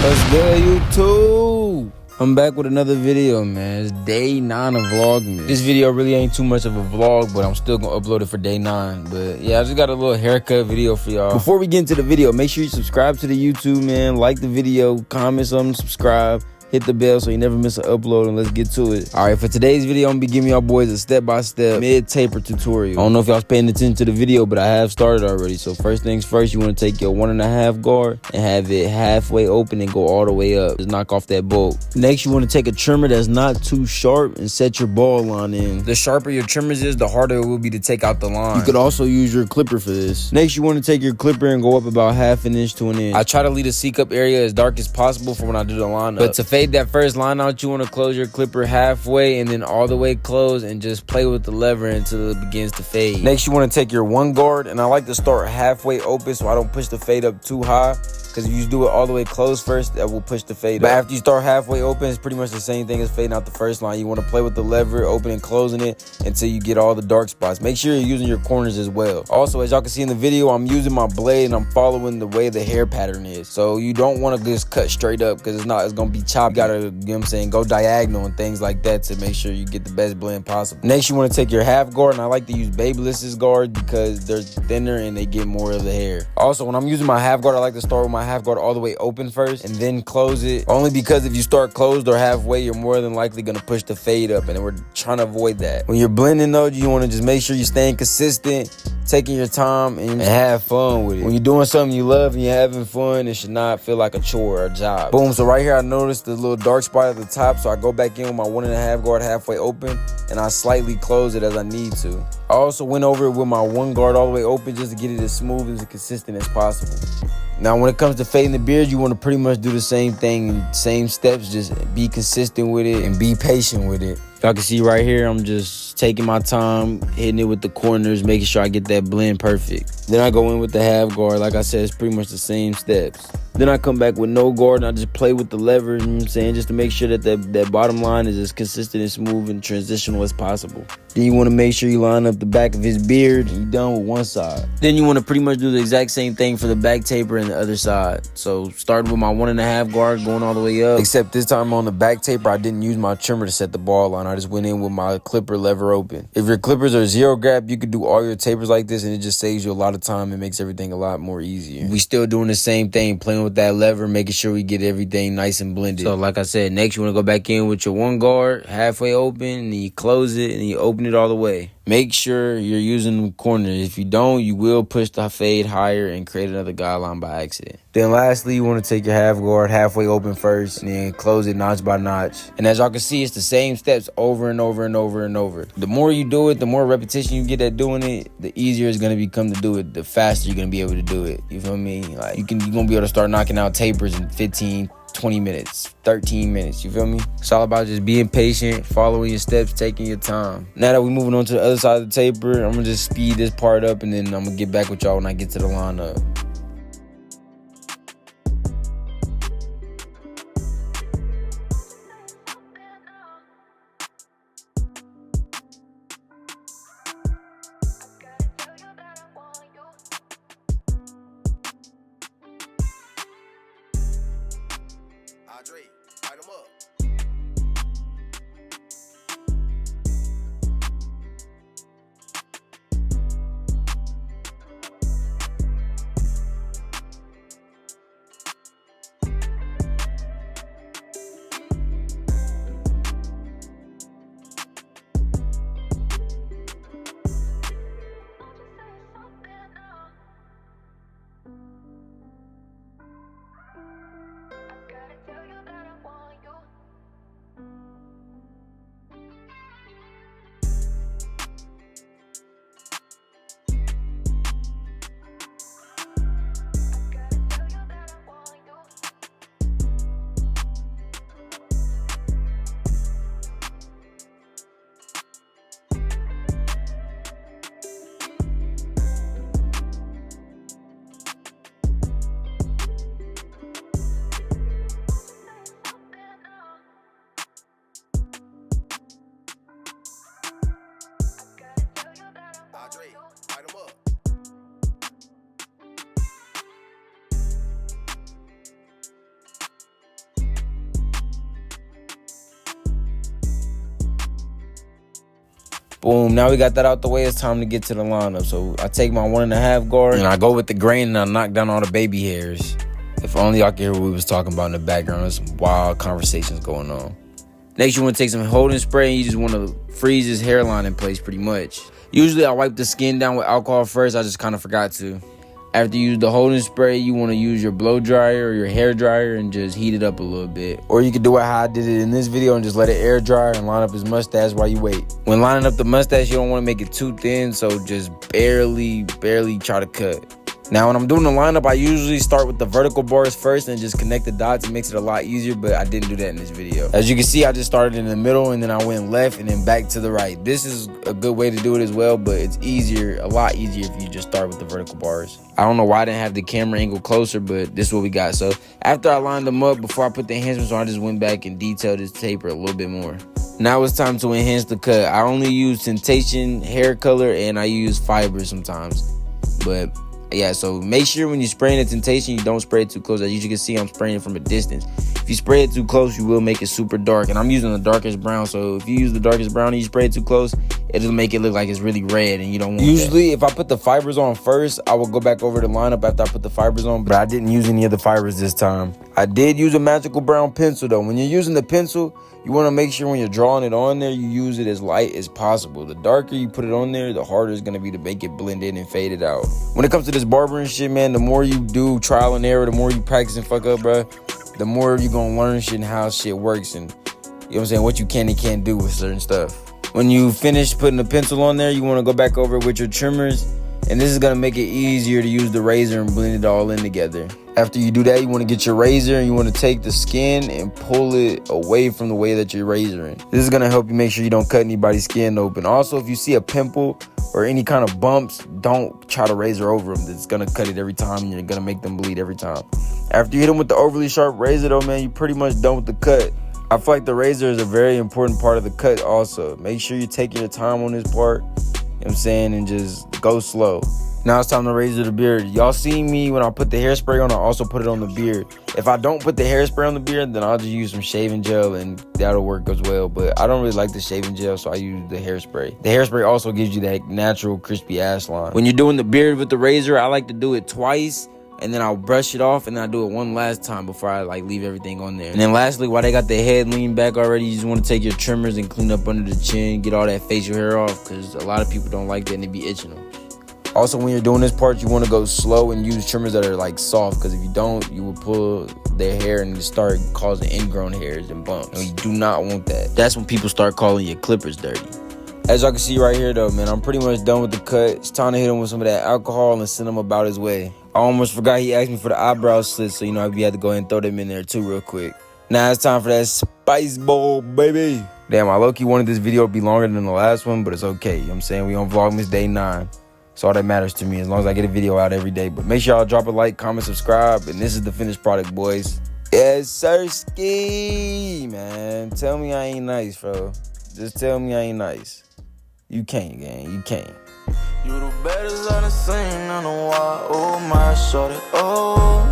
What's good, YouTube? I'm back with another video, man. It's day 9 of Vlogmas. This video really ain't too much of a vlog, but I'm still gonna upload it for day 9. But yeah, I just got a little haircut video for y'all. Before we get into the video, make sure you subscribe to the YouTube, man. Like the video, comment something, subscribe. Hit the bell so you never miss an upload, and let's get to it. All right, for today's video, I'm gonna be giving y'all boys a step-by-step mid-taper tutorial. I don't know if y'all's paying attention to the video, but I have started already. So first things first, you wanna take your 1.5 guard and have it halfway open and go all the way up. Just knock off that bolt. Next, you wanna take a trimmer that's not too sharp and set your ball line in. The sharper your trimmers is, the harder it will be to take out the line. You could also use your clipper for this. Next, you wanna take your clipper and go up about 1/2 inch to 1 inch. I try to leave the C-cup area as dark as possible for when I do the line up. But to fade that first line out, you want to close your clipper halfway and then all the way close and just play with the lever until it begins to fade. Next, you want to take your 1 guard, and I like to start halfway open so I don't push the fade up too high, because if you do it all the way closed first, that will push the fade up. But after you start halfway open, it's pretty much the same thing as fading out the first line. You want to play with the lever, open and closing it until you get all the dark spots. Make sure you're using your corners as well. Also, as y'all can see in the video, I'm using my blade and I'm following the way the hair pattern is. So you don't want to just cut straight up, because it's going to be chopped. You got to, you know what I'm saying, go diagonal and things like that to make sure you get the best blend possible. Next, you want to take your half guard, and I like to use Babyliss's guard because they're thinner and they get more of the hair. Also, when I'm using my half guard, I like to start with my half guard all the way open first and then close it, only because if you start closed or halfway, you're more than likely going to push the fade up, and we're trying to avoid that. When you're blending though, you want to just make sure you're staying consistent, taking your time, and have fun with it. When you're doing something you love and you're having fun, it should not feel like a chore or a job. Boom. So right here, I noticed the little dark spot at the top, so I go back in with my 1.5 guard halfway open, and I slightly close it as I need to. I also went over it with my 1 guard all the way open just to get it as smooth and consistent as possible. Now, when it comes to fading the beard, you want to pretty much do the same thing, same steps, just be consistent with it and be patient with it. Y'all can see right here, I'm just taking my time, hitting it with the corners, making sure I get that blend perfect. Then I go in with the half guard. Like I said, it's pretty much the same steps. Then I come back with no guard, and I just play with the lever, you know what I'm saying, just to make sure that that bottom line is as consistent and smooth and transitional as possible. Then you want to make sure you line up the back of his beard, and you're done with one side. Then you want to pretty much do the exact same thing for the back taper and the other side. So starting with my 1.5 guard, going all the way up. Except this time on the back taper, I didn't use my trimmer to set the ball line. I just went in with my clipper lever open. If your clippers are 0 gap, you could do all your tapers like this, and it just saves you a lot of time and makes everything a lot more easier. We still doing the same thing, playing with that lever, making sure we get everything nice and blended. So like I said, next you want to go back in with your 1 guard halfway open, and then you close it and you open it all the way. Make sure you're using the corners. If you don't, you will push the fade higher and create another guideline by accident. Then lastly, you want to take your half guard halfway open first and then close it notch by notch. And as y'all can see, it's the same steps over and over and over and over. The more you do it, the more repetition you get at doing it, the easier it's going to become to do it, the faster you're going to be able to do it. You feel me? Like you're going to be able to start knocking out tapers in 15, 20 minutes, 13 minutes, you feel me? It's all about just being patient, following your steps, taking your time. Now that we're moving on to the other side of the taper, I'm gonna just speed this part up, and then I'm gonna get back with y'all when I get to the lineup. Light 'em up. Gotta tell you that I want you. Boom, now we got that out the way. It's time to get to the lineup. So I take my 1.5 guard and I go with the grain and I knock down all the baby hairs. If only y'all could hear what we was talking about in the background. There's some wild conversations going on. Next, you want to take some holding spray and you just want to freeze his hairline in place pretty much. Usually I wipe the skin down with alcohol first. I just kind of forgot to. After you use the holding spray, you want to use your blow dryer or your hair dryer and just heat it up a little bit. Or you could do it how I did it in this video and just let it air dry and line up his mustache while you wait. When lining up the mustache, you don't want to make it too thin, so just barely try to cut. Now, when I'm doing the lineup, I usually start with the vertical bars first and just connect the dots. It makes it a lot easier, but I didn't do that in this video. As you can see, I just started in the middle and then I went left and then back to the right. This is a good way to do it as well, but it's easier, a lot easier if you just start with the vertical bars. I don't know why I didn't have the camera angle closer, but this is what we got. So after I lined them up, before I put the enhancements on, I just went back and detailed this taper a little bit more. Now it's time to enhance the cut. I only use Temptation hair color and I use fiber sometimes, but yeah, so make sure when you're spraying the Temptation, you don't spray it too close. As you can see, I'm spraying it from a distance. If you spray it too close, you will make it super dark. And I'm using the darkest brown, so if you use the darkest brown and you spray it too close, it'll make it look like it's really red, and you don't want Usually, if I put the fibers on first, I will go back over the lineup after I put the fibers on, but I didn't use any of the fibers this time. I did use a magical brown pencil, though. When you're using the pencil, you want to make sure when you're drawing it on there, you use it as light as possible. The darker you put it on there, the harder it's going to be to make it blend in and fade it out. When it comes to this barbering shit, man, the more you do trial and error, the more you practice and fuck up, bro, the more you're going to learn shit and how shit works and, you know what I'm saying, what you can and can't do with certain stuff. When you finish putting the pencil on there, you want to go back over it with your trimmers, and this is going to make it easier to use the razor and blend it all in together. After you do that, you want to get your razor and you want to take the skin and pull it away from the way that you're razoring. This is going to help you make sure you don't cut anybody's skin open. Also, if you see a pimple or any kind of bumps, don't try to razor over them. It's going to cut it every time and you're going to make them bleed every time. After you hit them with the overly sharp razor, though, man, you're pretty much done with the cut. I feel like the razor is a very important part of the cut also. Make sure you're taking your time on this part, you know what I'm saying, and just go slow. Now it's time to razor the beard. Y'all see me when I put the hairspray on, I also put it on the beard. If I don't put the hairspray on the beard, then I'll just use some shaving gel and that'll work as well. But I don't really like the shaving gel, so I use the hairspray. The hairspray also gives you that natural crispy ass line. When you're doing the beard with the razor, I like to do it twice, and then I'll brush it off, and then I do it one last time before I leave everything on there. And then lastly, while they got the head leaned back already, you just want to take your trimmers and clean up under the chin, get all that facial hair off, because a lot of people don't like that and they be itching them. Also, when you're doing this part, you want to go slow and use trimmers that are soft, because if you don't, you will pull their hair and just start causing ingrown hairs and bumps. And you do not want that. That's when people start calling your clippers dirty. As y'all can see right here, though, man, I'm pretty much done with the cut. It's time to hit him with some of that alcohol and send him about his way. I almost forgot he asked me for the eyebrow slits, so, I had to go ahead and throw them in there, too, real quick. Now it's time for that spice bowl, baby. Damn, I low-key wanted this video to be longer than the last one, but it's okay. You know what I'm saying? We on Vlogmas Day 9. That's all that matters to me, as long as I get a video out every day. But make sure y'all drop a like, comment, subscribe, and this is the finished product, boys. Yes, sir, ski, man. Tell me I ain't nice, bro. Just tell me I ain't nice. You can't, gang. You can't. You the baddest I've seen, I know why. Oh, my shorty. Oh.